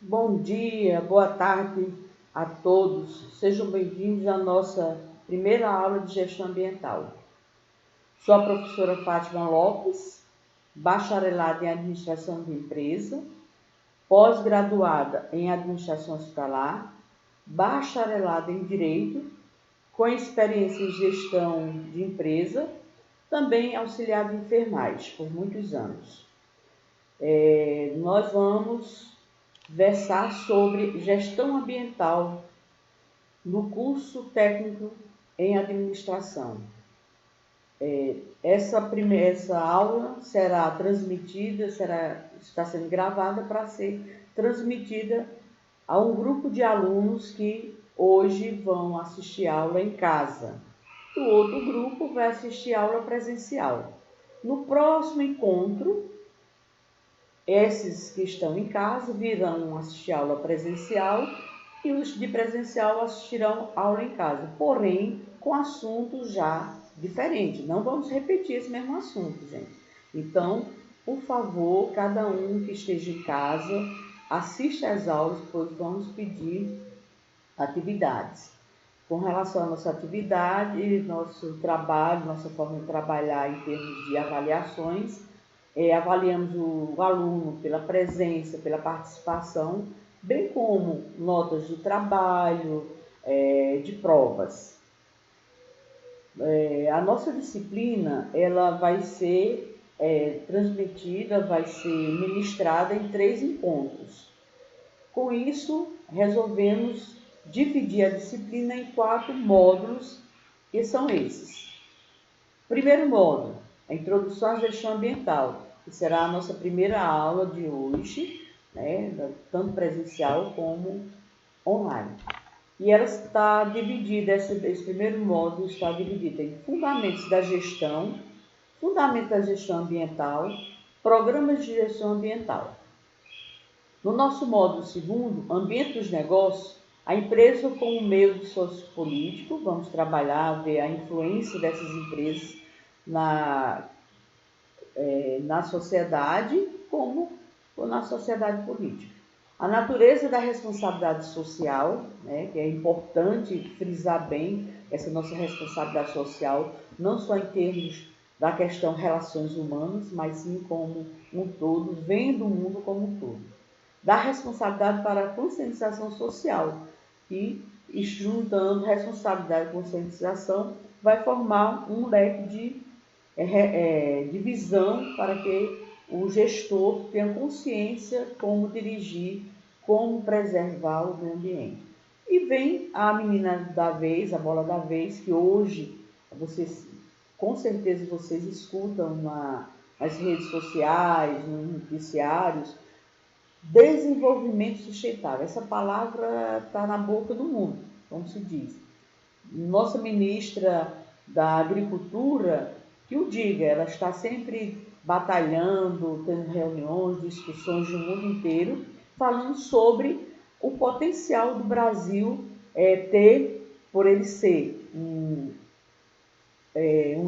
Bom dia, boa tarde a todos. Sejam bem-vindos à nossa primeira aula de gestão ambiental. Sou a professora Fátima Lopes, bacharelada em administração de empresa, pós-graduada em administração hospitalar, bacharelada em direito, com experiência em gestão de empresa, também auxiliar de enfermagem por muitos anos. Nós vamos versar sobre gestão ambiental no curso técnico em administração. Essa aula será transmitida, está sendo gravada para ser transmitida a um grupo de alunos que hoje vão assistir aula em casa. O outro grupo vai assistir aula presencial. No próximo encontro, esses que estão em casa virão assistir aula presencial e os de presencial assistirão aula em casa, porém com assuntos já diferentes. Não vamos repetir esse mesmo assunto, gente. Então, por favor, cada um que esteja em casa, assista às aulas, pois vamos pedir atividades. Com relação à nossa atividade, nosso trabalho, nossa forma de trabalhar em termos de avaliações, avaliamos o aluno pela presença, pela participação, bem como notas de trabalho, de provas. A nossa disciplina ela vai ser transmitida, vai ser ministrada em 3 encontros. Com isso, resolvemos dividir a disciplina em 4 módulos, que são esses. Primeiro módulo, a introdução à gestão ambiental, que será a nossa primeira aula de hoje, tanto presencial como online. E ela está dividida, esse primeiro módulo está dividido em fundamentos da gestão ambiental, programas de gestão ambiental. No nosso módulo segundo, ambiente dos negócios, a empresa como meio sociopolítico, vamos trabalhar, ver a influência dessas empresas na sociedade como na sociedade política. A natureza da responsabilidade social, que é importante frisar bem essa nossa responsabilidade social, não só em termos da questão relações humanas, mas sim como um todo, vendo o mundo como um todo. Da responsabilidade para a conscientização social, e juntando responsabilidade e conscientização, vai formar um leque de visão para que o gestor tenha consciência como dirigir, como preservar o meio ambiente. E vem a menina da vez, a bola da vez, que hoje vocês, com certeza vocês escutam nas redes sociais, nos noticiários, desenvolvimento sustentável. Essa palavra está na boca do mundo, como se diz. Nossa ministra da Agricultura, que o diga, ela está sempre batalhando, tendo reuniões, discussões no mundo inteiro, falando sobre o potencial do Brasil ter, por ele ser um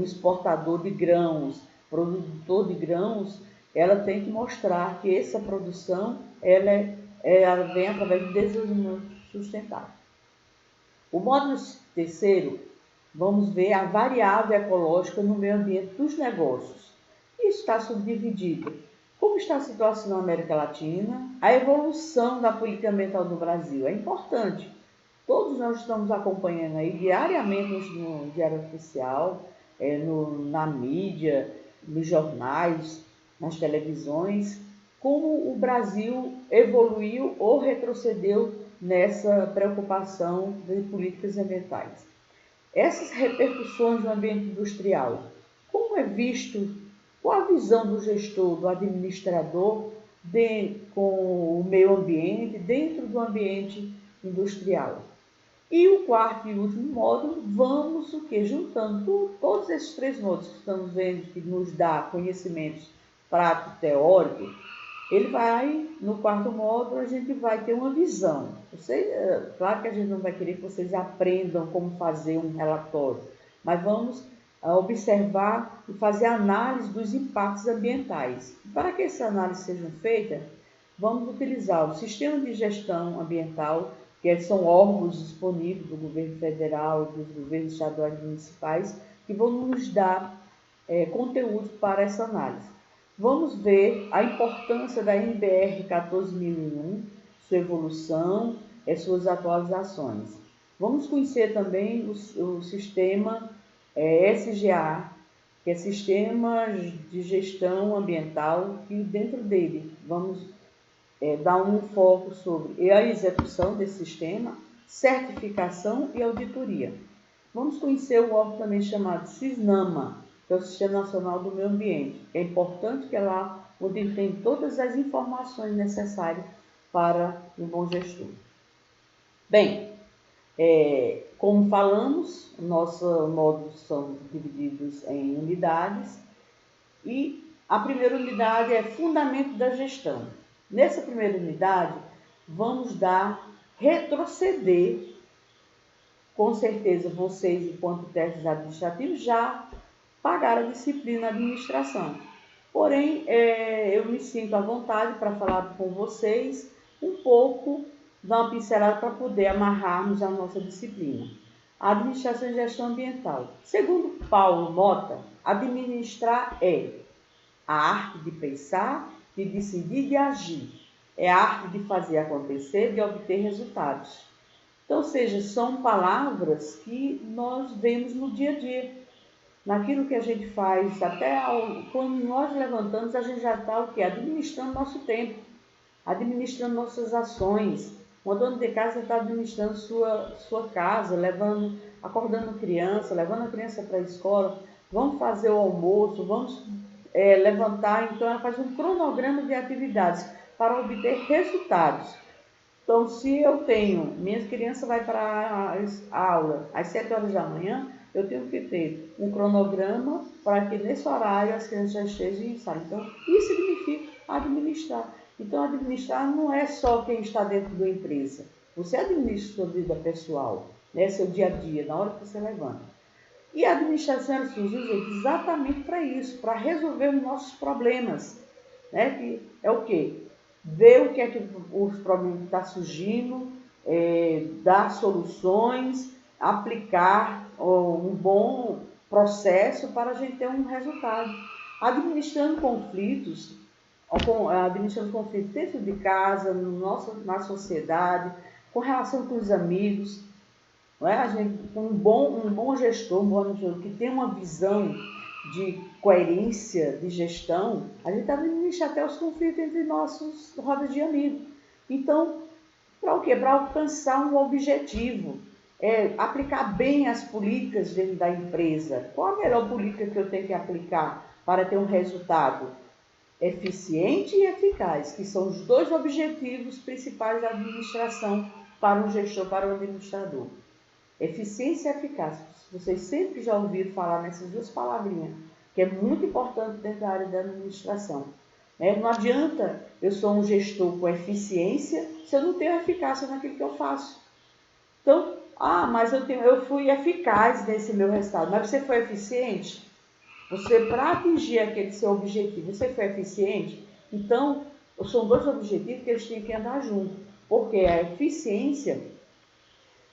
exportador de grãos, produtor de grãos, ela tem que mostrar que essa produção ela vem através do desenvolvimento sustentável. O módulo terceiro, vamos ver a variável ecológica no meio ambiente dos negócios. Isso está subdividido. Como está a situação na América Latina? A evolução da política ambiental no Brasil é importante. Todos nós estamos acompanhando aí diariamente no Diário Oficial, na mídia, nos jornais, nas televisões, como o Brasil evoluiu ou retrocedeu nessa preocupação de políticas ambientais. Essas repercussões no ambiente industrial, como é visto, qual a visão do gestor, do administrador com o meio ambiente dentro do ambiente industrial? E o quarto e último módulo, vamos juntando todos esses 3 módulos que estamos vendo, que nos dá conhecimentos prático teórico, ele vai, no quarto módulo, a gente vai ter uma visão. Claro que a gente não vai querer que vocês aprendam como fazer um relatório, mas vamos observar e fazer análise dos impactos ambientais. Para que essa análise seja feita, vamos utilizar o Sistema de Gestão Ambiental, que são órgãos disponíveis do governo federal, dos governos estaduais e municipais, que vão nos dar conteúdo para essa análise. Vamos ver a importância da NBR 14001, sua evolução e suas atualizações. Vamos conhecer também o sistema SGA, que é Sistema de Gestão Ambiental, que dentro dele vamos dar um foco sobre a execução desse sistema, certificação e auditoria. Vamos conhecer o órgão também chamado SISNAMA, que é o Sistema Nacional do Meio Ambiente. É importante que é lá onde tem todas as informações necessárias para um bom gestor. Bem, como falamos, nossos módulos são divididos em unidades e a primeira unidade é Fundamento da Gestão. Nessa primeira unidade, vamos retroceder, com certeza vocês, enquanto técnicos administrativos, já pagaram a disciplina administração. Porém, eu me sinto à vontade para falar com vocês um pouco, dar uma pincelada para poder amarrarmos a nossa disciplina. A administração e gestão ambiental. Segundo Paulo Mota, administrar é a arte de pensar, de decidir e de agir. É a arte de fazer acontecer, de obter resultados. Então, ou seja, são palavras que nós vemos no dia a dia. Naquilo que a gente faz, até quando nós levantamos, a gente já está o quê? Administrando nosso tempo, administrando nossas ações. Uma dona de casa está administrando sua casa, acordando criança, levando a criança para a escola, vamos fazer o almoço, vamos levantar, então ela faz um cronograma de atividades para obter resultados. Então, se eu tenho, minha criança vai para a aula às 7 horas da manhã, eu tenho que ter um cronograma para que nesse horário as crianças já estejam em sala. Então, isso significa administrar. Então, administrar não é só quem está dentro da empresa. Você administra sua vida pessoal, né? Seu dia a dia, na hora que você levanta. E a administração surge exatamente para isso, para resolver os nossos problemas. Né? Que é o quê? Ver o que é que os problemas que estão surgindo, dar soluções, aplicar um bom processo para a gente ter um resultado. Administrando conflitos dentro de casa, na sociedade, com relação com os amigos. Não é? A gente, um bom gestor, que tem uma visão de coerência de gestão, a gente administra até os conflitos entre nossos rodas de amigos. Então, para o quê? Para alcançar um objetivo, aplicar bem as políticas dentro da empresa. Qual a melhor política que eu tenho que aplicar para ter um resultado eficiente e eficaz, que são os dois objetivos principais da administração para um gestor, para um administrador. Eficiência e eficácia. Vocês sempre já ouviram falar nessas duas palavrinhas, que é muito importante dentro da área da administração. Não adianta eu sou um gestor com eficiência se eu não tenho eficácia naquilo que eu faço. Então, mas eu fui eficaz nesse meu resultado. Mas você foi eficiente? Para atingir aquele seu objetivo, você foi eficiente? Então, são dois objetivos que eles têm que andar juntos. Porque a eficiência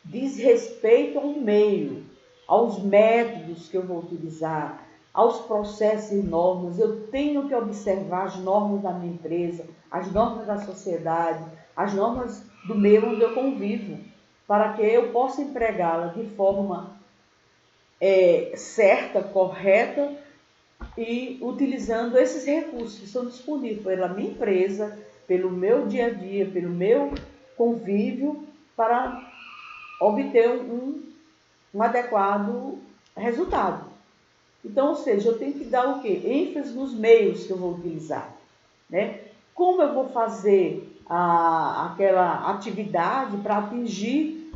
diz respeito ao meio, aos métodos que eu vou utilizar, aos processos e normas. Eu tenho que observar as normas da minha empresa, as normas da sociedade, as normas do meio onde eu convivo, para que eu possa empregá-la de forma certa, correta e utilizando esses recursos que são disponíveis pela minha empresa, pelo meu dia a dia, pelo meu convívio, para obter um adequado resultado. Então, ou seja, eu tenho que dar o quê? ênfase nos meios que eu vou utilizar. Né? Como eu vou fazer aquela atividade para atingir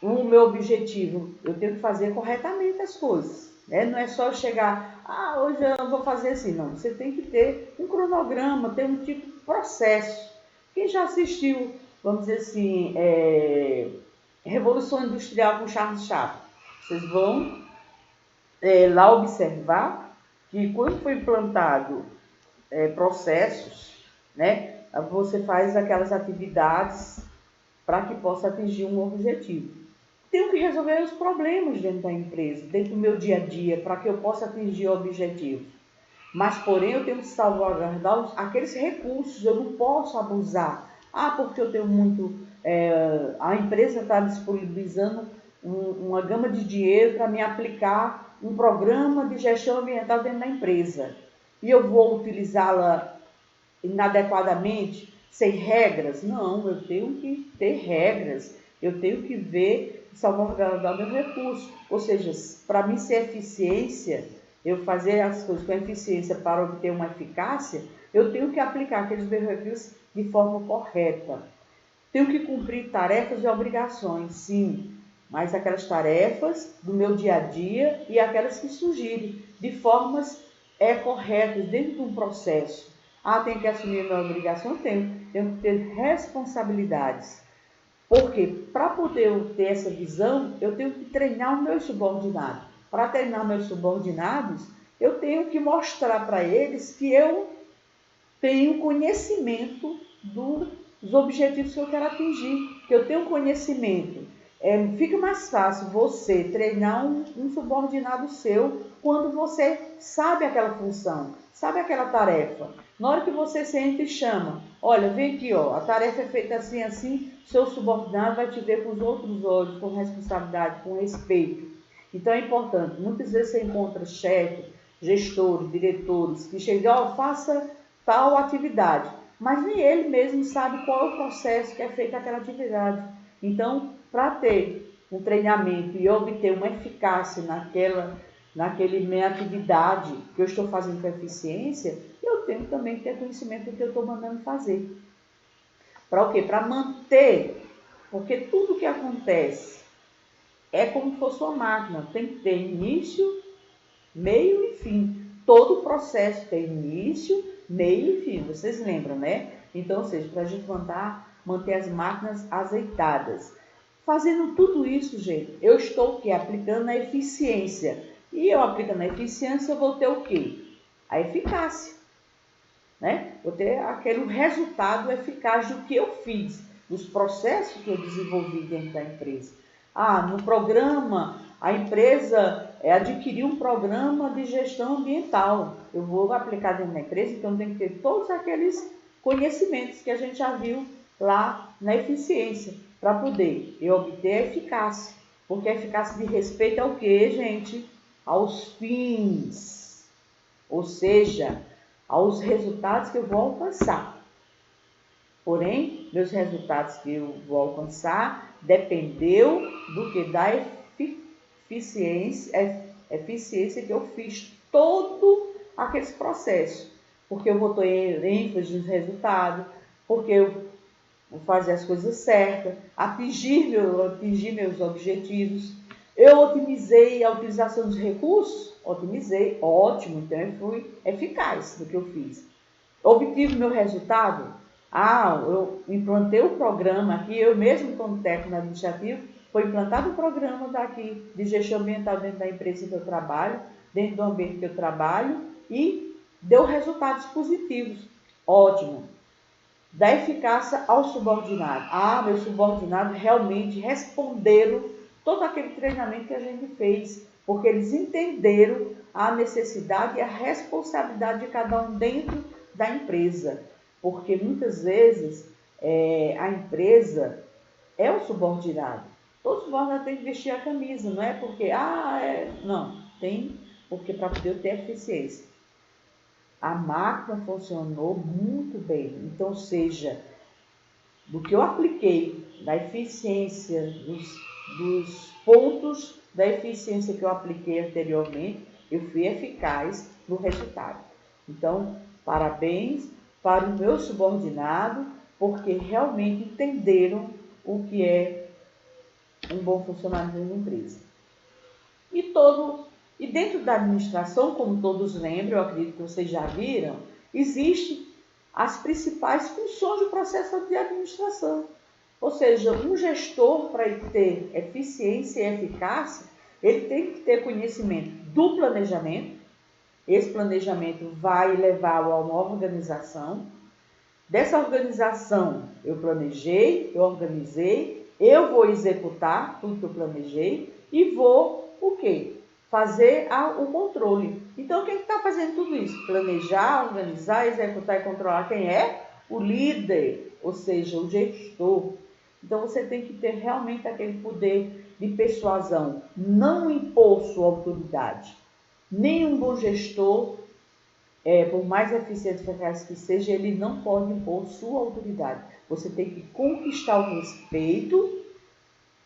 o meu objetivo? Eu tenho que fazer corretamente as coisas. Né? Não é só chegar, hoje eu vou fazer assim. Não, você tem que ter um cronograma, ter um tipo de processo. Quem já assistiu, vamos dizer assim, Revolução Industrial com Charles Chaplin, vocês vão lá observar que quando foi implantado processos, né, você faz aquelas atividades para que possa atingir um objetivo. Tenho que resolver os problemas dentro da empresa, dentro do meu dia a dia, para que eu possa atingir objetivos. Mas, porém, eu tenho que salvaguardar aqueles recursos, eu não posso abusar. Porque eu tenho muito... a empresa está disponibilizando uma gama de dinheiro para me aplicar um programa de gestão ambiental dentro da empresa. E eu vou utilizá-la inadequadamente, sem regras? Não, eu tenho que ter regras, eu tenho que ver, salvaguardar meu recurso. Ou seja, para mim ser eficiência, eu fazer as coisas com eficiência para obter uma eficácia, eu tenho que aplicar aqueles meus recursos de forma correta. Tenho que cumprir tarefas e obrigações, sim, mas aquelas tarefas do meu dia a dia e aquelas que surgirem de formas corretas dentro de um processo. Tenho que assumir a minha obrigação? Tenho que ter responsabilidades. Porque para poder ter essa visão, eu tenho que treinar os meus subordinados. Para treinar meus subordinados, eu tenho que mostrar para eles que eu tenho conhecimento dos objetivos que eu quero atingir, que eu tenho conhecimento. Fica mais fácil você treinar um subordinado seu quando você sabe aquela função, sabe aquela tarefa. Na hora que você senta e chama, olha, vem aqui, a tarefa é feita assim, assim, seu subordinado vai te ver com os outros olhos, com responsabilidade, com respeito. Então é importante, muitas vezes você encontra chefes, gestores, diretores, que chegam, faça tal atividade, mas nem ele mesmo sabe qual é o processo que é feita aquela atividade. Então, para ter um treinamento e obter uma eficácia naquela minha atividade que eu estou fazendo com eficiência, eu tenho também que ter conhecimento do que eu estou mandando fazer. Para o quê? Para manter, porque tudo que acontece é como se fosse uma máquina, tem que ter início, meio e fim. Todo o processo tem início, meio e fim. Vocês lembram, né? Então, ou seja, para a gente manter as máquinas azeitadas. Fazendo tudo isso, gente, eu estou o quê? Aplicando a eficiência. E eu aplicando a eficiência, eu vou ter o quê? A eficácia. Né? Vou ter aquele resultado eficaz do que eu fiz, dos processos que eu desenvolvi dentro da empresa. No programa, a empresa adquiriu um programa de gestão ambiental. Eu vou aplicar dentro da empresa, então tem que ter todos aqueles conhecimentos que a gente já viu lá na eficiência, para poder eu obter a eficácia. Porque a eficácia de respeito é o quê, gente? Aos fins. Ou seja, aos resultados que eu vou alcançar. Porém, meus resultados que eu vou alcançar dependeu do que? Da eficiência que eu fiz todo aqueles processos. Porque eu vou ter ênfase nos resultados, porque eu vou fazer as coisas certas, atingir meus objetivos. Eu otimizei a utilização dos recursos? Otimizei, ótimo, então eu fui eficaz no que eu fiz. Obtive meu resultado? Eu implantei o programa aqui, eu mesmo como técnico administrativo, foi implantado o programa daqui de gestão ambiental dentro da empresa que eu trabalho, dentro do ambiente que eu trabalho, e deu resultados positivos. Ótimo. Da eficácia ao subordinado. Meus subordinados realmente responderam todo aquele treinamento que a gente fez, porque eles entenderam a necessidade e a responsabilidade de cada um dentro da empresa. Porque muitas vezes a empresa é o subordinado. Todo subordinado tem que vestir a camisa, não é porque, não, tem porque para poder ter eficiência. A máquina funcionou muito bem. Então, seja, do que eu apliquei, da eficiência, dos pontos da eficiência que eu apliquei anteriormente, eu fui eficaz no resultado. Então, parabéns para o meu subordinado, porque realmente entenderam o que é um bom funcionário de uma empresa. E dentro da administração, como todos lembram, eu acredito que vocês já viram, existem as principais funções do processo de administração. Ou seja, um gestor, para ele ter eficiência e eficácia, ele tem que ter conhecimento do planejamento. Esse planejamento vai levá-lo a uma organização. Dessa organização, eu planejei, eu organizei, eu vou executar tudo que eu planejei e vou, o quê? Fazer o controle. Então, quem está fazendo tudo isso? Planejar, organizar, executar e controlar quem é? O líder, ou seja, o gestor. Então, você tem que ter realmente aquele poder de persuasão, não impor sua autoridade. Nenhum bom gestor, por mais eficiente e eficaz que seja, ele não pode impor sua autoridade. Você tem que conquistar o respeito,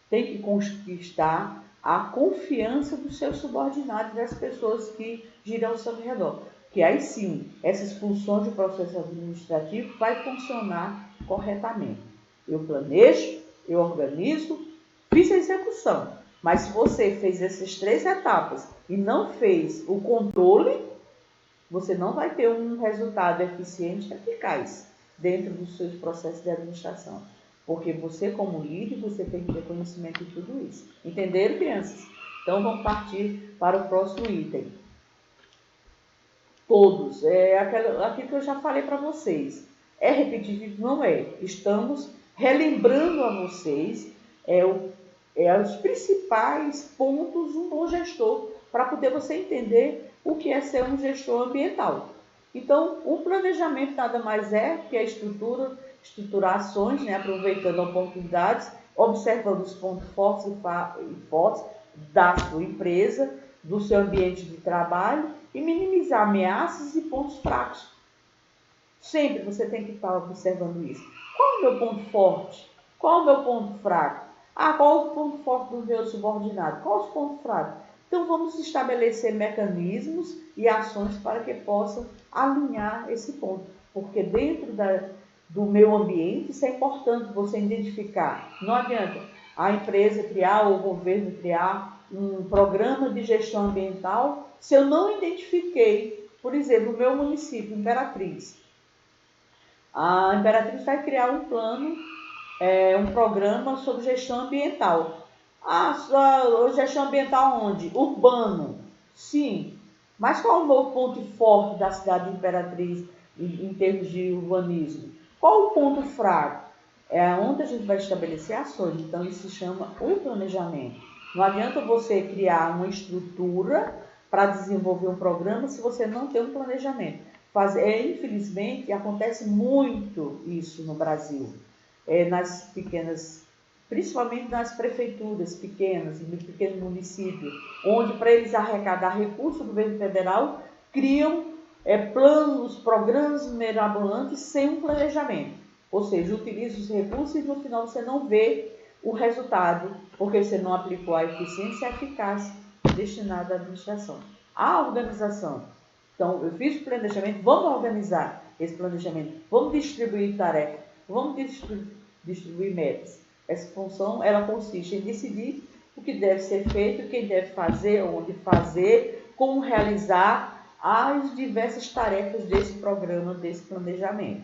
tem que conquistar a confiança dos seus subordinados, das pessoas que giram ao seu redor. Que aí sim, essas funções de processo administrativo vai funcionar corretamente. Eu planejo, eu organizo, fiz a execução. Mas se você fez essas 3 etapas e não fez o controle, você não vai ter um resultado eficiente e eficaz dentro dos seus processos de administração. Porque você, como líder, você tem que ter conhecimento de tudo isso. Entenderam, crianças? Então, vamos partir para o próximo item. Todos. Aquilo que eu já falei para vocês. É repetitivo? Não é. Estamos relembrando a vocês os principais pontos de um bom gestor, para poder você entender o que é ser um gestor ambiental. Então, o planejamento nada mais é que a estruturar ações, aproveitando oportunidades, observando os pontos fortes e fortes da sua empresa, do seu ambiente de trabalho e minimizar ameaças e pontos fracos. Sempre você tem que estar observando isso. Qual é o meu ponto forte? Qual é o meu ponto fraco? Qual é o ponto forte do meu subordinado? Qual é o ponto fraco? Então, vamos estabelecer mecanismos e ações para que possam alinhar esse ponto. Porque dentro do meu ambiente, isso é importante você identificar. Não adianta a empresa criar ou o governo criar um programa de gestão ambiental se eu não identifiquei, por exemplo, o meu município, Imperatriz. A Imperatriz vai criar um plano, um programa sobre gestão ambiental. Gestão ambiental onde? Urbano. Sim. Mas qual é o meu ponto forte da cidade de Imperatriz em termos de urbanismo? Qual o ponto fraco? É onde a gente vai estabelecer ações. Então, isso se chama o planejamento. Não adianta você criar uma estrutura para desenvolver um programa se você não tem um planejamento. Infelizmente, acontece muito isso no Brasil, nas pequenas, principalmente nas prefeituras pequenas, no pequeno município, onde para eles arrecadar recursos do governo federal, criam planos, programas mirabolantes sem um planejamento. Ou seja, utiliza os recursos e no final você não vê o resultado, porque você não aplicou a eficiência e a eficácia destinada à administração. A organização. Então, eu fiz o planejamento, vamos organizar esse planejamento, vamos distribuir tarefas, vamos distribuir metas. Essa função, ela consiste em decidir o que deve ser feito, quem deve fazer, onde fazer, como realizar as diversas tarefas desse programa, desse planejamento.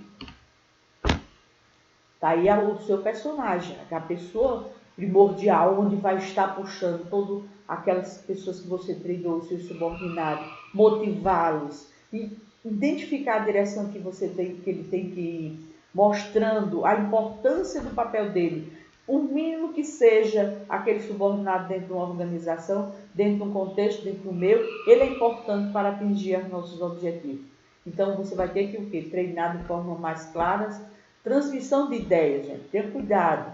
Está aí o seu personagem, a pessoa primordial, onde vai estar puxando todas aquelas pessoas que você treinou, os seus subordinados, motivá-los, e identificar a direção que ele tem que ir, mostrando a importância do papel dele, o mínimo que seja aquele subordinado dentro de uma organização, dentro de um contexto, dentro do meu, ele é importante para atingir os nossos objetivos. Então, você vai ter que treinar de forma mais clara. Transmissão de ideias, gente, tenha cuidado.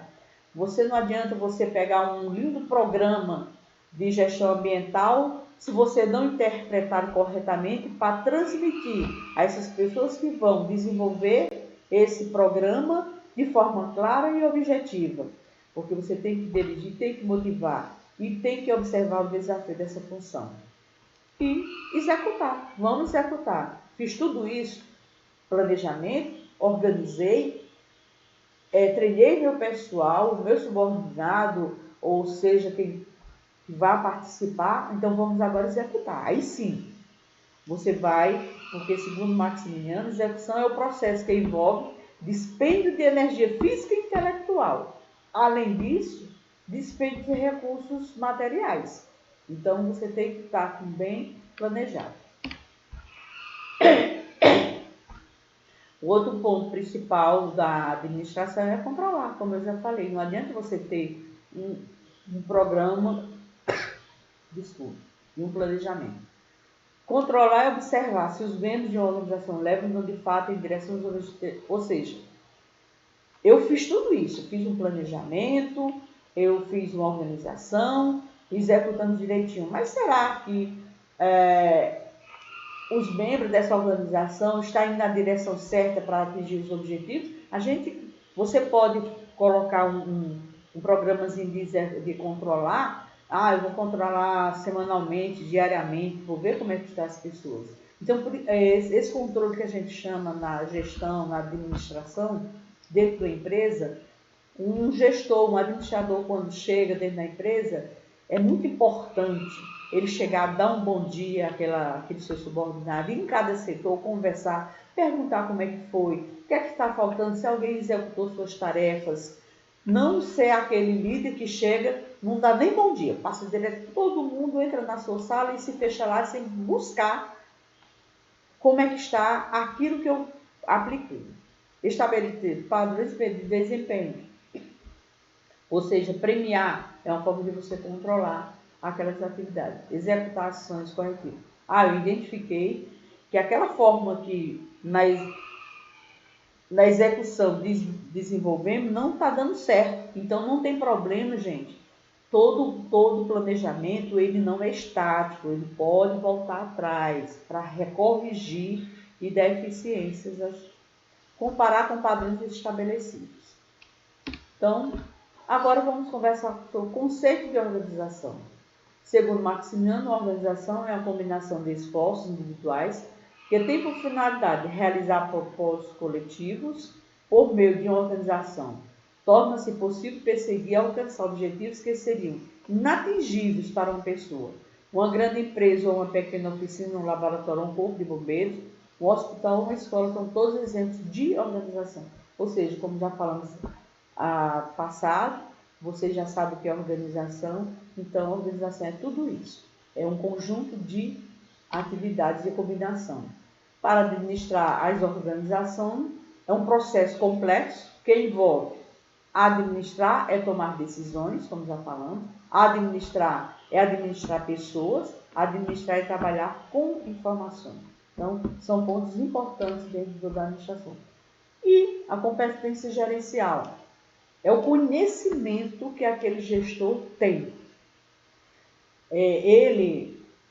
Não adianta você pegar um lindo programa de gestão ambiental se você não interpretar corretamente para transmitir a essas pessoas que vão desenvolver esse programa de forma clara e objetiva. Porque você tem que dirigir, tem que motivar e tem que observar o desafio dessa função. E executar, vamos executar. Fiz tudo isso, planejamento, organizei, treinei meu pessoal, o meu subordinado, ou seja, quem vai participar, então vamos agora executar. Aí sim, você vai, porque segundo Maximiano, execução é o processo que envolve dispêndio de energia física e intelectual. Além disso, dispêndio de recursos materiais. Então, você tem que estar bem planejado. O outro ponto principal da administração é controlar, como eu já falei. Não adianta você ter um programa, desculpa, e um planejamento. Controlar e observar se os membros de uma organização levam de fato em direção aos objetivos. Ou seja, eu fiz tudo isso, fiz um planejamento, eu fiz uma organização, executando direitinho. Mas será que os membros dessa organização estão indo na direção certa para atingir os objetivos? Você pode colocar um programazinho de controlar. Eu vou controlar semanalmente, diariamente, vou ver como é que estão as pessoas. Então, esse controle que a gente chama na gestão, na administração, dentro da empresa, um gestor, um administrador, quando chega dentro da empresa, é muito importante ele chegar, dar um bom dia àquele seu subordinado, ir em cada setor, conversar, perguntar como é que foi, o que é que está faltando, se alguém executou suas tarefas. Não ser aquele líder que chega, não dá nem bom dia, passa direto, todo mundo entra na sua sala e se fecha lá sem buscar como é que está aquilo que eu apliquei. Estabelecer padrões de desempenho. Ou seja, premiar é uma forma de você controlar aquelas atividades. Executar ações corretivas. Eu identifiquei que aquela forma que na execução desenvolvemos não está dando certo. Então não tem problema, gente. Todo planejamento ele não é estático, ele pode voltar atrás para recorrigir e dar eficiências, comparar com padrões estabelecidos. Então, agora vamos conversar sobre o conceito de organização. Segundo Maximiano, a organização é uma combinação de esforços individuais que tem por finalidade realizar propósitos coletivos por meio de uma organização. Torna-se possível perseguir e alcançar objetivos que seriam inatingíveis para uma pessoa. Uma grande empresa ou uma pequena oficina, um laboratório, um corpo de bombeiros, um hospital ou uma escola são todos exemplos de organização. Ou seja, como já falamos passado, você já sabe o que é organização, então a organização é tudo isso. É um conjunto de atividades de combinação. Para administrar as organizações, é um processo complexo que envolve administrar é tomar decisões, como já falamos, administrar é administrar pessoas, administrar é trabalhar com informações. Então, são pontos importantes dentro da administração. E a competência gerencial é o conhecimento que aquele gestor tem.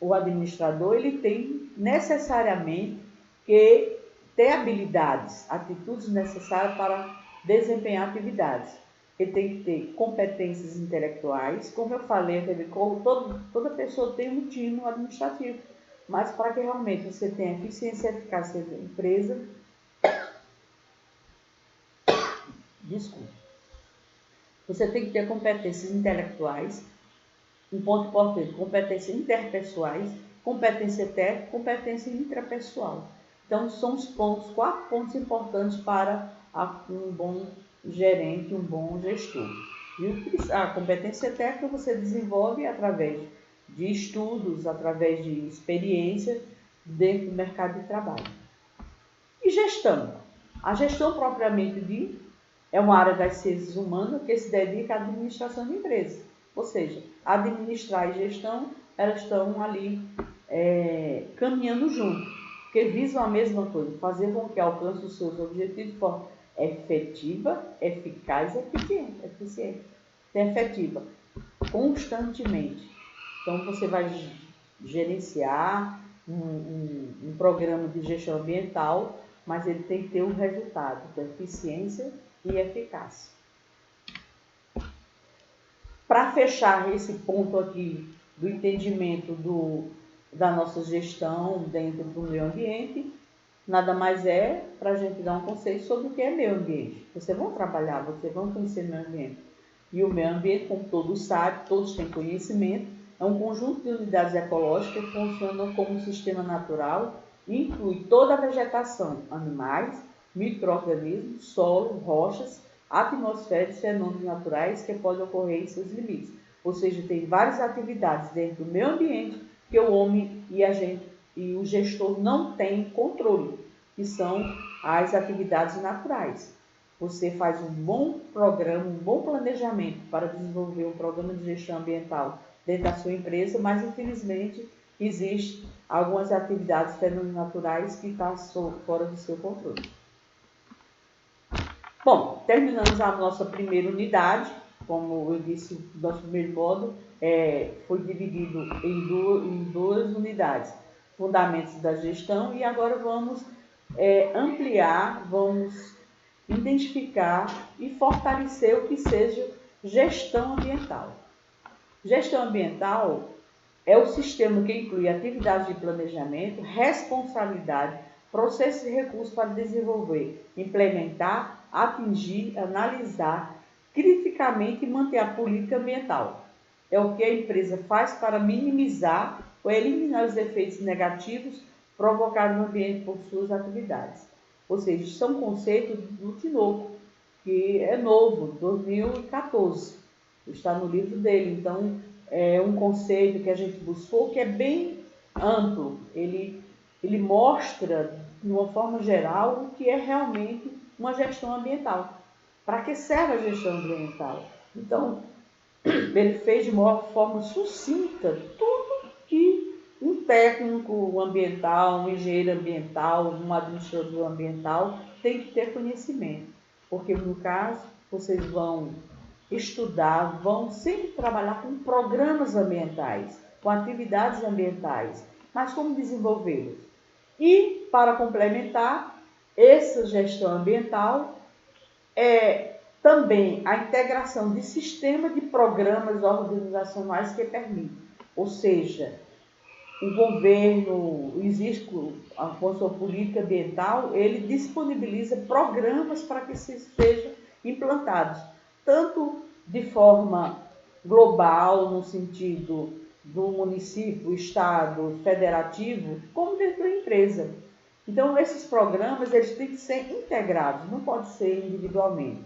O administrador, ele tem necessariamente que ter habilidades, atitudes necessárias para desempenhar atividades. Ele tem que ter competências intelectuais, como eu falei, toda pessoa tem um tino administrativo, mas para que realmente você tenha eficiência e eficácia da empresa, você tem que ter competências intelectuais, um ponto importante, competências interpessoais, competência técnica, competência intrapessoal. Então, são os 4 pontos importantes para um bom gerente, um bom gestor. E a competência técnica você desenvolve através de estudos, através de experiência dentro do mercado de trabalho. E gestão? A gestão propriamente dita é uma área das ciências humanas que se dedica à administração de empresas. Ou seja, administrar e gestão, elas estão ali caminhando junto, porque visam a mesma coisa, fazer com que alcance os seus objetivos de forma efetiva, eficaz e eficiente. Efetiva, constantemente. Então, você vai gerenciar um programa de gestão ambiental, mas ele tem que ter um resultado de eficiência e eficácia. Para fechar esse ponto aqui do entendimento da nossa gestão dentro do meio ambiente, nada mais é para a gente dar um conceito sobre o que é meio ambiente. Vocês vão trabalhar, vocês vão conhecer o meio ambiente. E o meio ambiente, como todos sabem, todos têm conhecimento, é um conjunto de unidades ecológicas que funcionam como um sistema natural e inclui toda a vegetação, animais, micro-organismos, solo, rochas, atmosfera e fenômenos naturais que podem ocorrer em seus limites. Ou seja, tem várias atividades dentro do meio ambiente que o homem e o gestor não têm controle. que são as atividades naturais. Você faz um bom programa, um bom planejamento para desenvolver um programa de gestão ambiental dentro da sua empresa, mas infelizmente existem algumas atividades, fenômenos naturais que estão fora do seu controle. Bom, terminamos a nossa primeira unidade. Como eu disse, o nosso primeiro módulo foi dividido em duas unidades, fundamentos da gestão, e agora vamos ampliar, vamos identificar e fortalecer o que seja gestão ambiental. Gestão ambiental é o sistema que inclui atividades de planejamento, responsabilidade, processos e recursos para desenvolver, implementar, atingir, analisar, criticamente manter a política ambiental. É o que a empresa faz para minimizar ou eliminar os efeitos negativos provocados no ambiente por suas atividades. Ou seja, isso é um conceito do Tinoco, que é novo, 2014, está no livro dele. Então, é um conceito que a gente buscou que é bem amplo. Ele mostra, de uma forma geral, o que é realmente uma gestão ambiental. Para que serve a gestão ambiental? Então, ele fez de uma forma sucinta tudo que um técnico ambiental, um engenheiro ambiental, um administrador ambiental tem que ter conhecimento. Porque, no caso, vocês vão estudar, vão sempre trabalhar com programas ambientais, com atividades ambientais, mas como desenvolvê-los? E, para complementar, essa gestão ambiental é também a integração de sistema de programas organizacionais que permitem, ou seja, o governo, existe com a sua política ambiental, ele disponibiliza programas para que se sejam implantados, tanto de forma global, no sentido do município, estado, federativo, como dentro da empresa. Então, esses programas eles têm que ser integrados, não pode ser individualmente.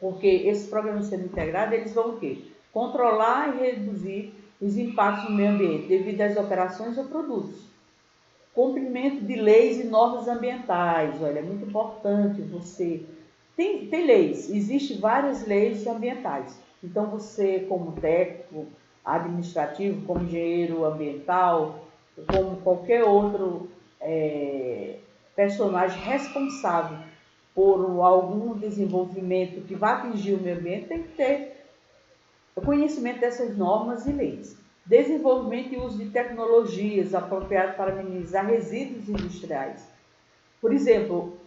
Porque esses programas sendo integrados, eles vão o quê? Controlar e reduzir os impactos no meio ambiente devido às operações ou produtos. Cumprimento de leis e normas ambientais. Olha, é muito importante você... Tem leis, existem várias leis ambientais. Então, você, como técnico administrativo, como engenheiro ambiental, como qualquer outro personagem responsável por algum desenvolvimento que vá atingir o meio ambiente, tem que ter o conhecimento dessas normas e leis. Desenvolvimento e uso de tecnologias apropriadas para minimizar resíduos industriais. Por exemplo,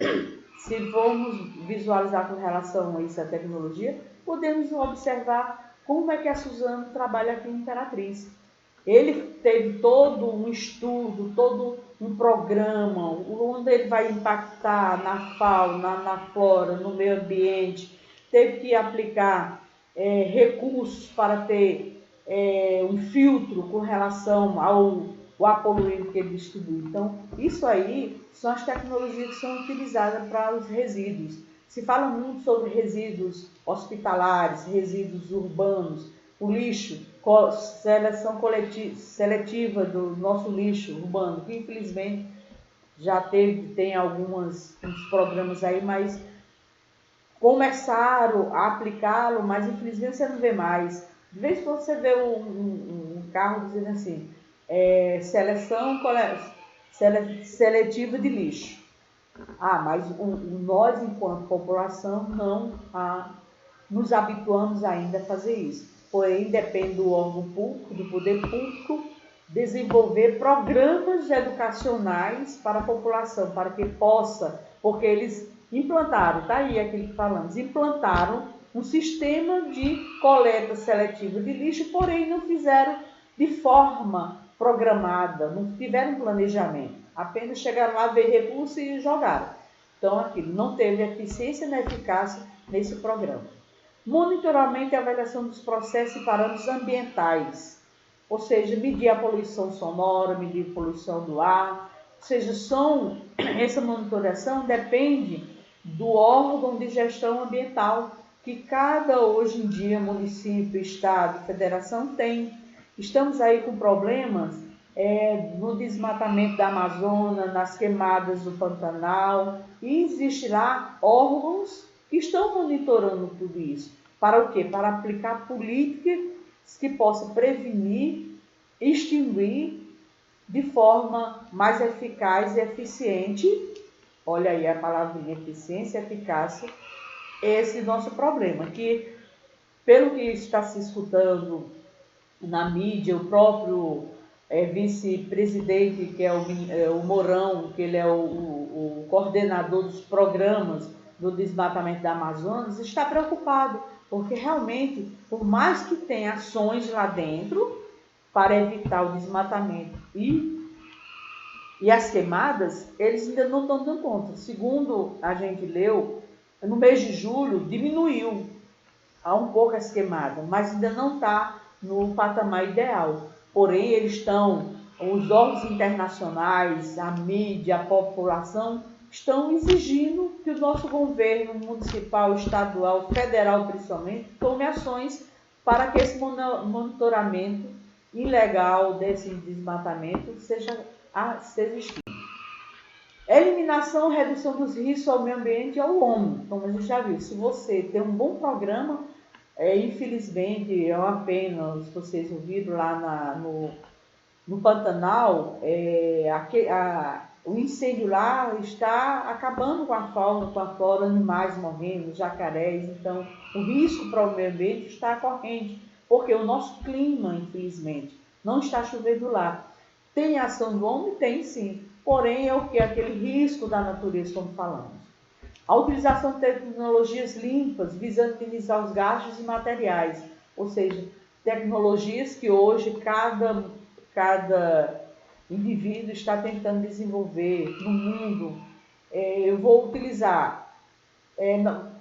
se formos visualizar com relação a isso, a tecnologia, podemos observar como é que a Suzano trabalha aqui em Imperatriz. Ele teve todo um estudo, todo um programa, onde ele vai impactar na fauna, na flora, no meio ambiente. Teve que aplicar recursos para ter um filtro com relação ao poluente que ele distribui. Então, isso aí são as tecnologias que são utilizadas para os resíduos. Se fala muito sobre resíduos hospitalares, resíduos urbanos, o lixo, seleção seletiva do nosso lixo urbano, que infelizmente já tem uns programas aí, mas começaram a aplicá-lo, mas infelizmente você não vê mais. De vez em quando você vê um carro dizendo assim, seleção seletiva de lixo. Mas nós, enquanto população, não nos habituamos ainda a fazer isso. Porém, depende do órgão público, do poder público, desenvolver programas educacionais para a população, para que possa, porque eles implantaram, está aí aquilo que falamos, implantaram um sistema de coleta seletiva de lixo, porém não fizeram de forma programada, não tiveram planejamento, apenas chegaram lá, ver recursos e jogaram. Então, aquilo não teve eficiência nem eficácia nesse programa. Monitoramento e avaliação dos processos e parâmetros ambientais, ou seja, medir a poluição sonora, medir a poluição do ar, ou seja, essa monitoração depende do órgão de gestão ambiental que cada, hoje em dia, município, estado, federação tem. Estamos aí com problemas no desmatamento da Amazônia, nas queimadas do Pantanal, e existe lá órgãos que estão monitorando tudo isso. Para o quê? Para aplicar políticas que possam prevenir, extinguir de forma mais eficaz e eficiente, olha aí a palavrinha eficiência e eficácia, esse nosso problema, que pelo que está se escutando na mídia, o próprio vice-presidente, que é o Mourão, que ele é o coordenador dos programas do desmatamento da Amazônia, está preocupado, porque realmente, por mais que tenha ações lá dentro para evitar o desmatamento e as queimadas, eles ainda não estão dando conta. Segundo a gente leu, no mês de julho diminuiu um pouco as queimadas, mas ainda não está no patamar ideal. Porém, os órgãos internacionais, a mídia, a população, estão exigindo que o nosso governo municipal, estadual, federal principalmente, tome ações para que esse monitoramento ilegal desse desmatamento seja extinto. Eliminação e redução dos riscos ao meio ambiente e ao homem. Como a gente já viu, se você tem um bom programa, infelizmente, é uma pena, se vocês ouviram lá no Pantanal, o incêndio lá está acabando com a fauna, com a flora, animais morrendo, jacarés. Então, o risco para o meio ambiente está corrente, porque o nosso clima, infelizmente, não está chovendo lá. Tem ação do homem? Tem sim. Porém, é o que? Aquele risco da natureza, como falamos. A utilização de tecnologias limpas, visando minimizar os gastos e materiais. Ou seja, tecnologias que hoje cada indivíduo está tentando desenvolver no mundo. Eu vou utilizar,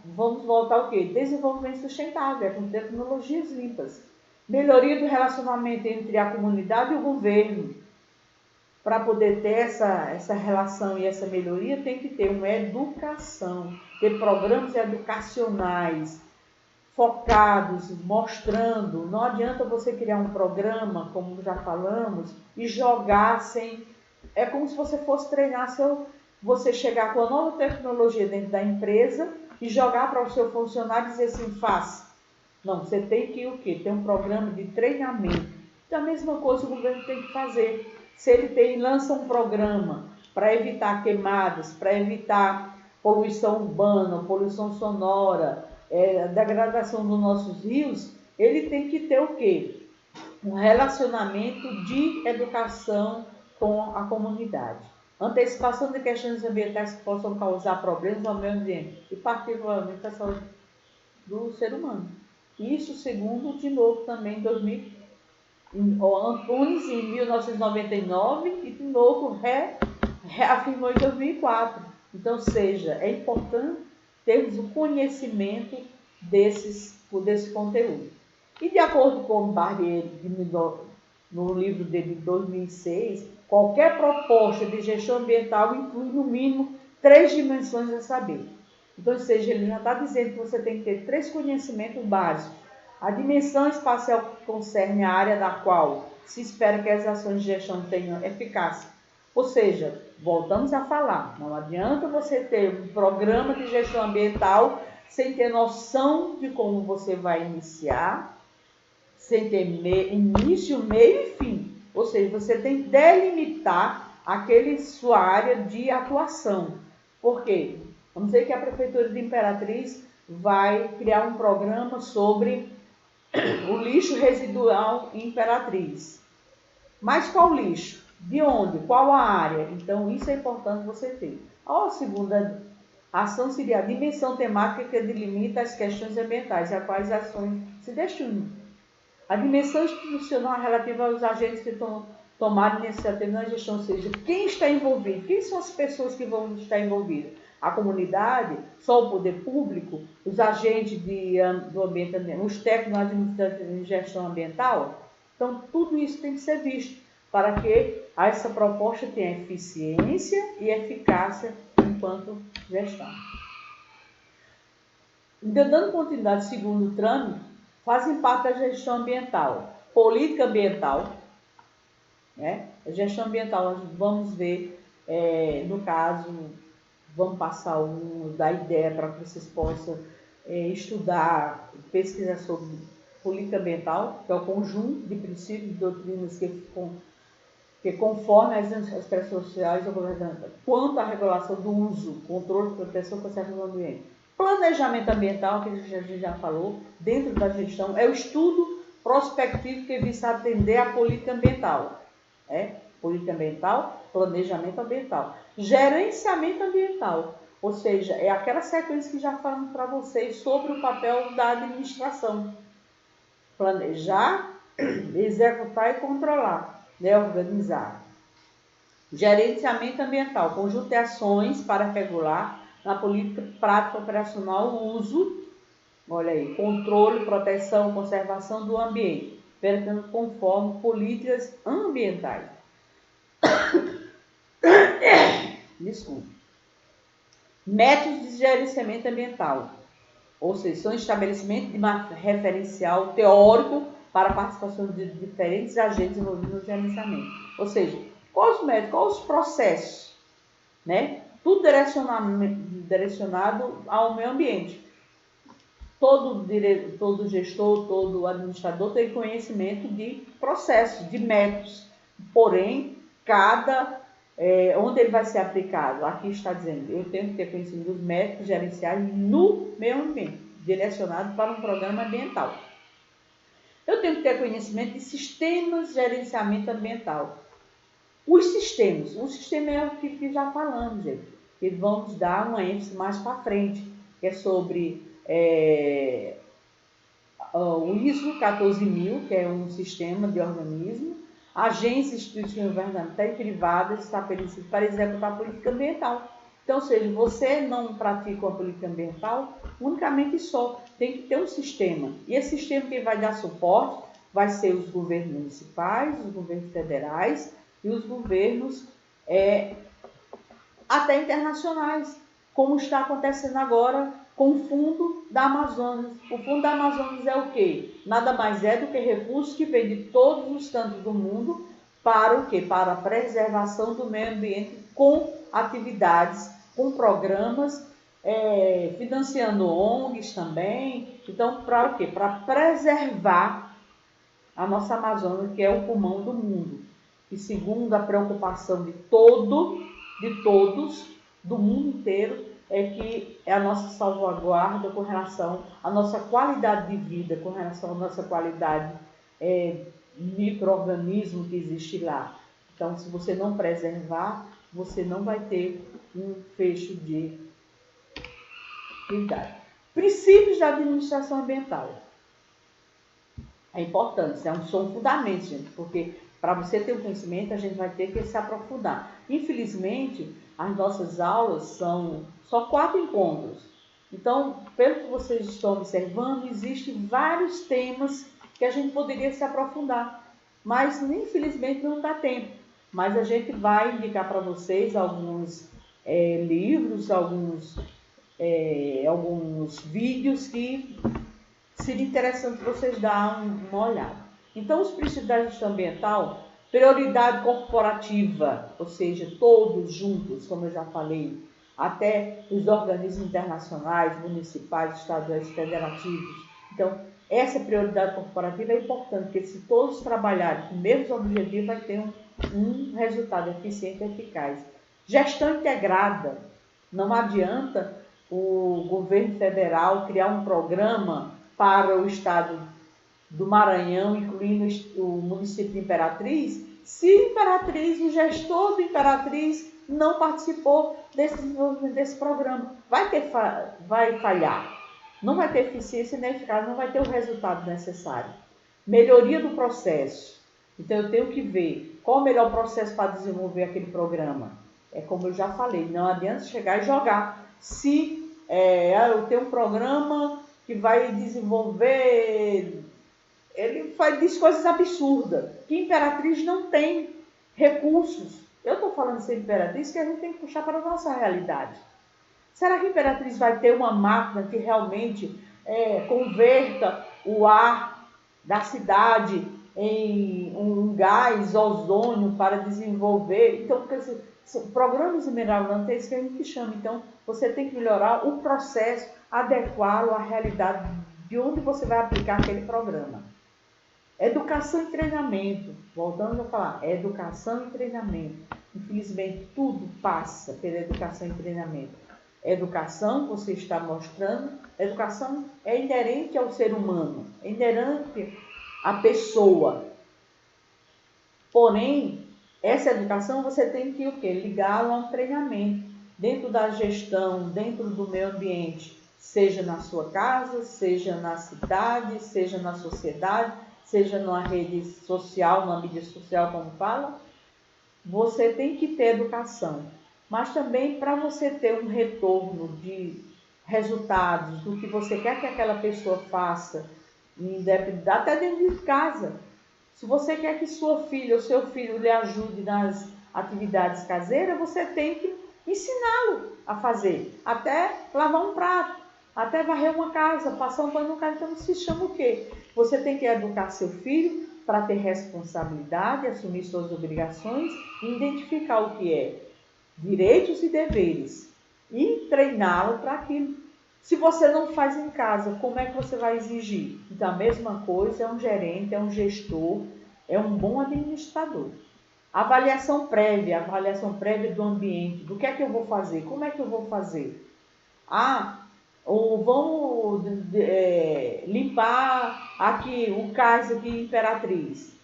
vamos voltar ao quê? Desenvolvimento sustentável, com tecnologias limpas. Melhoria do relacionamento entre a comunidade e o governo. Para poder ter essa relação e essa melhoria, tem que ter uma educação, ter programas educacionais focados, mostrando. Não adianta você criar um programa, como já falamos, e jogar sem... É como se você fosse treinar você chegar com a nova tecnologia dentro da empresa e jogar para o seu funcionário e dizer assim, faça. Não, você tem que o quê? Ter um programa de treinamento. Então, a mesma coisa o governo tem que fazer. Se ele lança um programa para evitar queimadas, para evitar poluição urbana, poluição sonora, degradação dos nossos rios, ele tem que ter o quê? Um relacionamento de educação com a comunidade. Antecipação de questões ambientais que possam causar problemas ao meio ambiente e particularmente à saúde do ser humano. Isso segundo, de novo, também Antunes em 1999 e de novo reafirmou em 2004. Então, é importante termos o conhecimento desse conteúdo. E de acordo com o Barbieri, no livro dele de 2006, qualquer proposta de gestão ambiental inclui no mínimo 3 dimensões a saber. Então, ele já está dizendo que você tem que ter 3 conhecimentos básicos. A dimensão espacial que concerne a área da qual se espera que as ações de gestão tenham eficácia. Ou seja, voltamos a falar, não adianta você ter um programa de gestão ambiental sem ter noção de como você vai iniciar, sem ter início, meio e fim. Ou seja, você tem que delimitar sua área de atuação. Por quê? Vamos dizer que a Prefeitura de Imperatriz vai criar um programa sobre o lixo residual em Imperatriz. Mas qual lixo? De onde? Qual a área? Então, isso é importante você ter. A segunda ação seria a dimensão temática que delimita as questões ambientais, a quais ações se destinam. A dimensão institucional relativa aos agentes que tomaram iniciativa na gestão, ou seja, quem está envolvido? Quem são as pessoas que vão estar envolvidas? A comunidade, só o poder público, os agentes do ambiente, os técnicos administrativos de gestão ambiental. Então, tudo isso tem que ser visto para que essa proposta tenha eficiência e eficácia enquanto gestão. Dando continuidade, segundo o trâmite, fazem parte da gestão ambiental, política ambiental, né? A gestão ambiental, nós vamos ver, no caso, vamos passar da ideia para que vocês possam estudar, pesquisar sobre política ambiental, que é o conjunto de princípios e doutrinas que conforme as pressões sociais da governança, quanto à regulação do uso, controle, proteção e conservação do ambiente. Planejamento ambiental, que a gente já falou, dentro da gestão, é o estudo prospectivo que visa atender à política ambiental. Política ambiental, planejamento ambiental. Gerenciamento ambiental, ou seja, é aquela sequência que já falamos para vocês sobre o papel da administração. Planejar, executar e controlar, organizar. Gerenciamento ambiental, conjunto de ações para regular na política prática operacional o uso, olha aí, controle, proteção, conservação do ambiente, conforme políticas ambientais. Desculpe. Métodos de gerenciamento ambiental, ou seja, são estabelecimento de uma referencial teórico para a participação de diferentes agentes envolvidos no gerenciamento. Ou seja, quais os métodos, quais os processos, né? Tudo direcionado ao meio ambiente. Todo gestor, todo administrador tem conhecimento de processos, de métodos, porém, onde ele vai ser aplicado, aqui está dizendo, eu tenho que ter conhecimento dos métodos gerenciais no meio ambiente, direcionado para um programa ambiental. Eu tenho que ter conhecimento de sistemas de gerenciamento ambiental. O sistema é o que já falamos, gente, que vamos dar uma ênfase mais para frente, que é sobre o ISO 14000, que é um sistema de organismo, agências, instituições governamentais e privadas estabelecidas para executar a política ambiental. Então, ou seja, você não pratica uma política ambiental unicamente só, tem que ter um sistema. E esse sistema que vai dar suporte vai ser os governos municipais, os governos federais e os governos até internacionais, como está acontecendo agora com o Fundo da Amazonas. O Fundo da Amazonas é o quê? Nada mais é do que recursos que vêm de todos os cantos do mundo para o quê? Para a preservação do meio ambiente com atividades, com programas, financiando ONGs também. Então, para o quê? Para preservar a nossa Amazônia, que é o pulmão do mundo. E segundo a preocupação de todos, do mundo inteiro, que é a nossa salvaguarda com relação à nossa qualidade de vida, com relação à nossa qualidade micro-organismo que existe lá. Então, se você não preservar, você não vai ter um fecho de atividade. Princípios da administração ambiental. É importante, são fundamentos, gente, porque para você ter o conhecimento, a gente vai ter que se aprofundar. Infelizmente, as nossas aulas são só 4 encontros. Então, pelo que vocês estão observando, existem vários temas que a gente poderia se aprofundar. Mas, infelizmente, não dá tempo. Mas a gente vai indicar para vocês alguns livros, alguns vídeos que seria interessante vocês darem uma olhada. Então, os princípios da gestão ambiental, prioridade corporativa, ou seja, todos juntos, como eu já falei, até os organismos internacionais, municipais, estaduais, federativos. Então, essa prioridade corporativa é importante, porque se todos trabalharem com os mesmos objetivos, vai ter um resultado eficiente e eficaz. Gestão integrada. Não adianta o governo federal criar um programa para o estado do Maranhão, incluindo o município de Imperatriz, se Imperatriz, o gestor do Imperatriz, não participou desse desenvolvimento desse programa. Vai falhar. Não vai ter eficiência nem eficácia, não vai ter o resultado necessário. Melhoria do processo. Então, eu tenho que ver qual o melhor processo para desenvolver aquele programa. É como eu já falei, não adianta chegar e jogar. Se eu tenho um programa que vai desenvolver, ele diz coisas absurdas, que Imperatriz não tem recursos. Eu estou falando de Imperatriz que a gente tem que puxar para a nossa realidade. Será que Imperatriz vai ter uma máquina que realmente converta o ar da cidade em um gás ozônio para desenvolver. Então, são programas de mineralante, é isso que a gente chama. Então, você tem que melhorar o processo, adequá-lo à realidade de onde você vai aplicar aquele programa. Educação e treinamento. Voltando a falar, educação e treinamento. Infelizmente, tudo passa pela educação e treinamento. Educação, você está mostrando, educação é inerente ao ser humano, é inerente à pessoa. Porém, essa educação você tem que o quê? Ligá-la a um treinamento dentro da gestão, dentro do meio ambiente, seja na sua casa, seja na cidade, seja na sociedade, seja numa rede social, numa mídia social, como fala, você tem que ter educação. Mas também para você ter um retorno de resultados, do que você quer que aquela pessoa faça, até dentro de casa. Se você quer que sua filha ou seu filho lhe ajude nas atividades caseiras, você tem que ensiná-lo a fazer. Até lavar um prato, até varrer uma casa, passar um pano no casa. Então, se chama o quê? Você tem que educar seu filho para ter responsabilidade, assumir suas obrigações e identificar o que é direitos e deveres e treiná-lo para aquilo. Se você não faz em casa, como é que você vai exigir? Então, a mesma coisa é um gerente, é um gestor, é um bom administrador. Avaliação prévia do ambiente, do que é que eu vou fazer, como é que eu vou fazer? Ou vamos limpar aqui o cais aqui Imperatriz.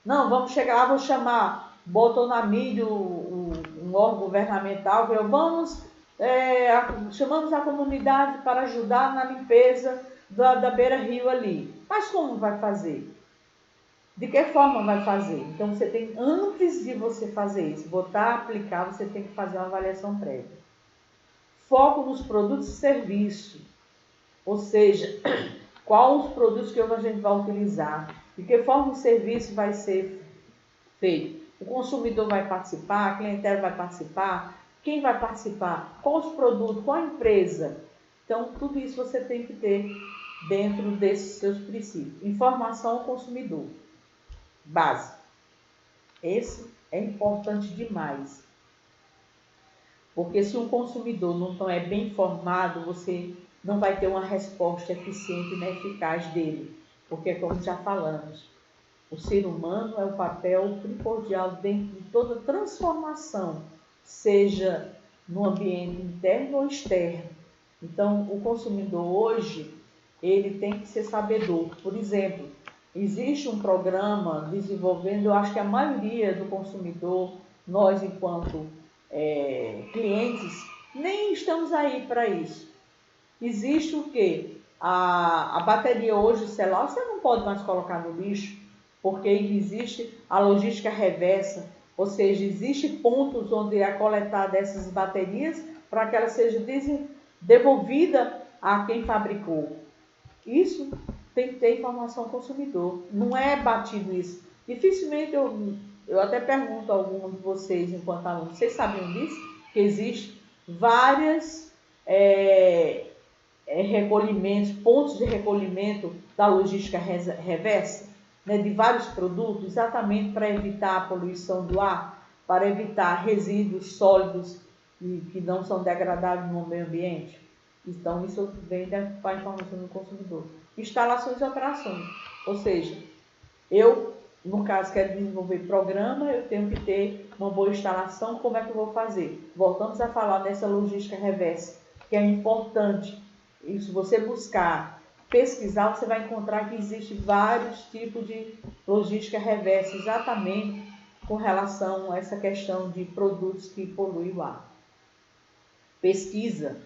Não, vamos chegar lá, vou chamar, botou na mídia um órgão governamental, chamamos a comunidade para ajudar na limpeza da beira-rio ali. Mas como vai fazer? De que forma vai fazer? Então, você tem, antes de você fazer isso, botar, aplicar, você tem que fazer uma avaliação prévia. Foco nos produtos e serviços, ou seja, quais os produtos que a gente vai utilizar, de que forma o serviço vai ser feito. O consumidor vai participar, a clientela vai participar, quem vai participar, quais os produtos, qual a empresa. Então, tudo isso você tem que ter dentro desses seus princípios. Informação ao consumidor, básico. Esse é importante demais. Porque se um consumidor não é bem informado, você não vai ter uma resposta eficiente e eficaz dele. Porque, como já falamos, o ser humano é o papel primordial dentro de toda transformação, seja no ambiente interno ou externo. Então, o consumidor hoje, ele tem que ser sabedor. Por exemplo, existe um programa desenvolvendo, eu acho que a maioria do consumidor, nós enquanto clientes, nem estamos aí para isso. Existe o quê? A bateria hoje, celular, você não pode mais colocar no lixo, porque existe a logística reversa, ou seja, existem pontos onde é coletada essas baterias para que ela seja devolvida a quem fabricou. Isso tem que ter informação ao consumidor, não é batido isso. Dificilmente eu até pergunto a algum de vocês, enquanto alunos, vocês sabiam disso? Que existe várias recolhimentos, pontos de recolhimento da logística reversa, né, de vários produtos, exatamente para evitar a poluição do ar, para evitar resíduos sólidos que não são degradáveis no meio ambiente. Então, isso vem para a informação do consumidor. Instalações e operações, ou seja, eu, no caso, quero desenvolver programa, eu tenho que ter uma boa instalação, como é que eu vou fazer? Voltamos a falar dessa logística reversa, que é importante. E se você buscar, pesquisar, você vai encontrar que existem vários tipos de logística reversa, exatamente com relação a essa questão de produtos que poluem o ar. Pesquisa,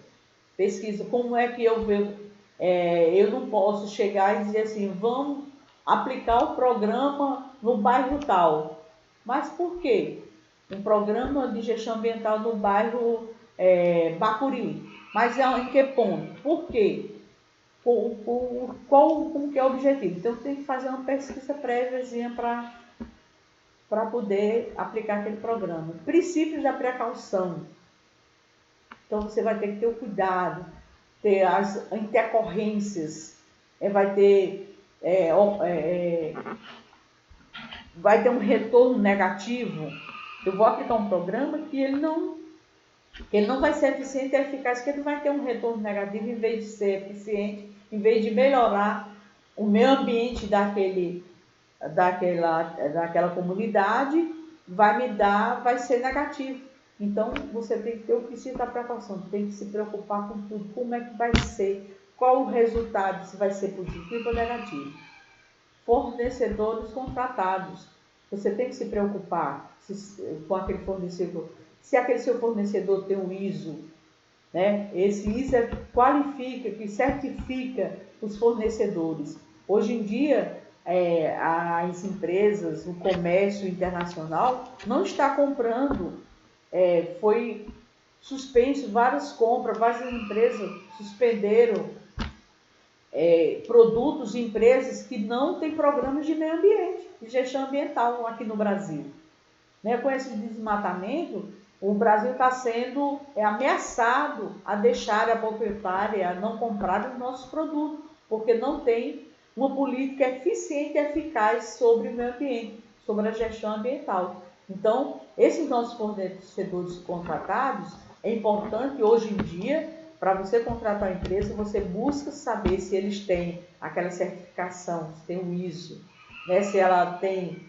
como é que eu vejo, eu não posso chegar e dizer assim, vamos aplicar o programa no bairro tal. Mas por quê? Um programa de gestão ambiental no bairro Bacuri. Mas em que ponto? Por quê? Como que é o objetivo? Então, tem que fazer uma pesquisa préviazinha para poder aplicar aquele programa. Princípios da precaução. Então, você vai ter que ter o cuidado, ter as intercorrências, vai ter vai ter um retorno negativo, eu vou aplicar um programa que ele não vai ser eficiente e eficaz, que ele vai ter um retorno negativo em vez de ser eficiente, em vez de melhorar o meio ambiente daquela comunidade, vai ser negativo. Então, você tem que ter o princípio da precaução, tem que se preocupar com tudo, como é que vai ser, qual o resultado, se vai ser positivo ou negativo. Fornecedores contratados, você tem que se preocupar com aquele fornecedor. Se aquele seu fornecedor tem um ISO, né? Esse ISO qualifica, que certifica os fornecedores. Hoje em dia, as empresas, o comércio internacional não está comprando, foi suspenso várias compras, várias empresas suspenderam produtos de empresas que não têm programas de meio ambiente, de gestão ambiental aqui no Brasil. Né? Com esse desmatamento, o Brasil está sendo ameaçado a deixar a proprietária a não comprar os nossos produtos, porque não tem uma política eficiente e eficaz sobre o meio ambiente, sobre a gestão ambiental. Então, esses nossos fornecedores contratados, é importante hoje em dia, para você contratar a empresa, você busca saber se eles têm aquela certificação, se tem o ISO, né? Se ela tem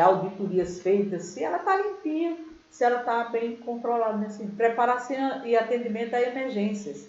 auditorias feitas, se ela está limpinha, se ela está bem controlada, assim, preparação e atendimento a emergências.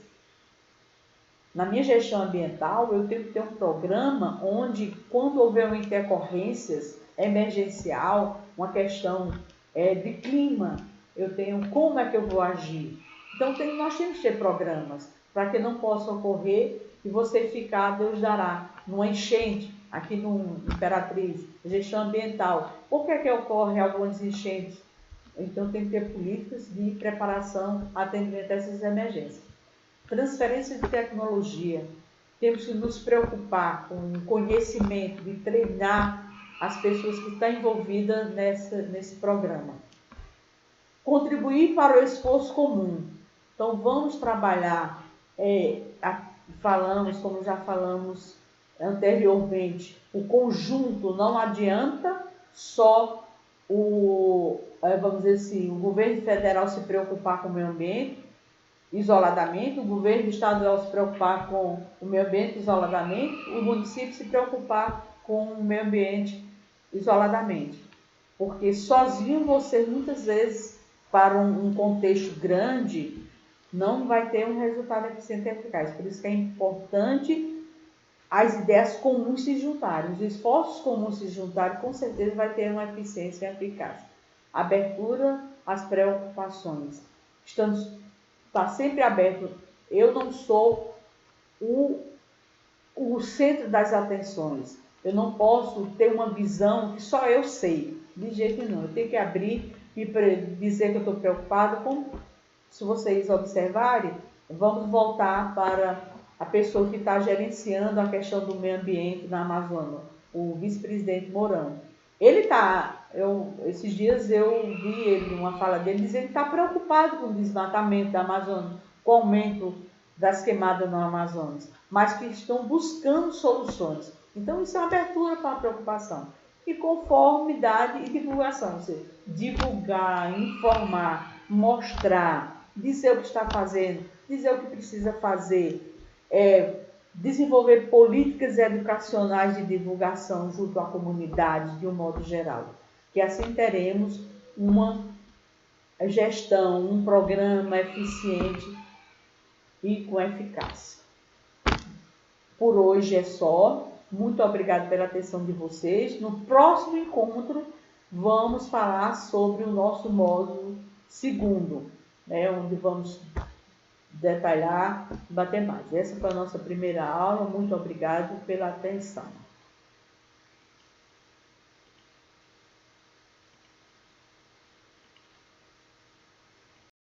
Na minha gestão ambiental, eu tenho que ter um programa onde, quando houver uma intercorrências emergencial, uma questão de clima, eu tenho como é que eu vou agir. Então, nós temos que ter programas para que não possa ocorrer e você ficar, Deus dará, numa enchente, aqui no Imperatriz, gestão ambiental. Por que ocorre algumas enchentes? Então, tem que ter políticas de preparação, atendimento a essas emergências. Transferência de tecnologia. Temos que nos preocupar com o conhecimento, de treinar as pessoas que estão envolvidas nesse programa. Contribuir para o esforço comum. Então, vamos trabalhar, como já falamos anteriormente, o conjunto. Não adianta só vamos dizer assim, o governo federal se preocupar com o meio ambiente isoladamente, o governo estadual se preocupar com o meio ambiente isoladamente, o município se preocupar com o meio ambiente isoladamente. Porque sozinho você, muitas vezes, para um contexto grande, não vai ter um resultado eficiente e eficaz. Por isso que é importante as ideias comuns se juntarem, os esforços comuns se juntarem, com certeza vai ter uma eficiência eficaz. Abertura às preocupações. Está sempre aberto. Eu não sou o centro das atenções. Eu não posso ter uma visão que só eu sei. De jeito nenhum. Eu tenho que abrir e dizer que eu estou preocupado com. Se vocês observarem, vamos voltar para a pessoa que está gerenciando a questão do meio ambiente na Amazônia, o vice-presidente Mourão. Ele está, esses dias eu vi ele, uma fala dele, dizendo que está preocupado com o desmatamento da Amazônia, com o aumento das queimadas no Amazonas, mas que estão buscando soluções. Então, isso é uma abertura para a preocupação. E conformidade e divulgação, ou seja, divulgar, informar, mostrar, dizer o que está fazendo, dizer o que precisa fazer, desenvolver políticas educacionais de divulgação junto à comunidade, de um modo geral. Que assim teremos uma gestão, um programa eficiente e com eficácia. Por hoje é só. Muito obrigada pela atenção de vocês. No próximo encontro, vamos falar sobre o nosso módulo 2º, onde vamos detalhar, bater mais. Essa foi a nossa primeira aula. Muito obrigado pela atenção.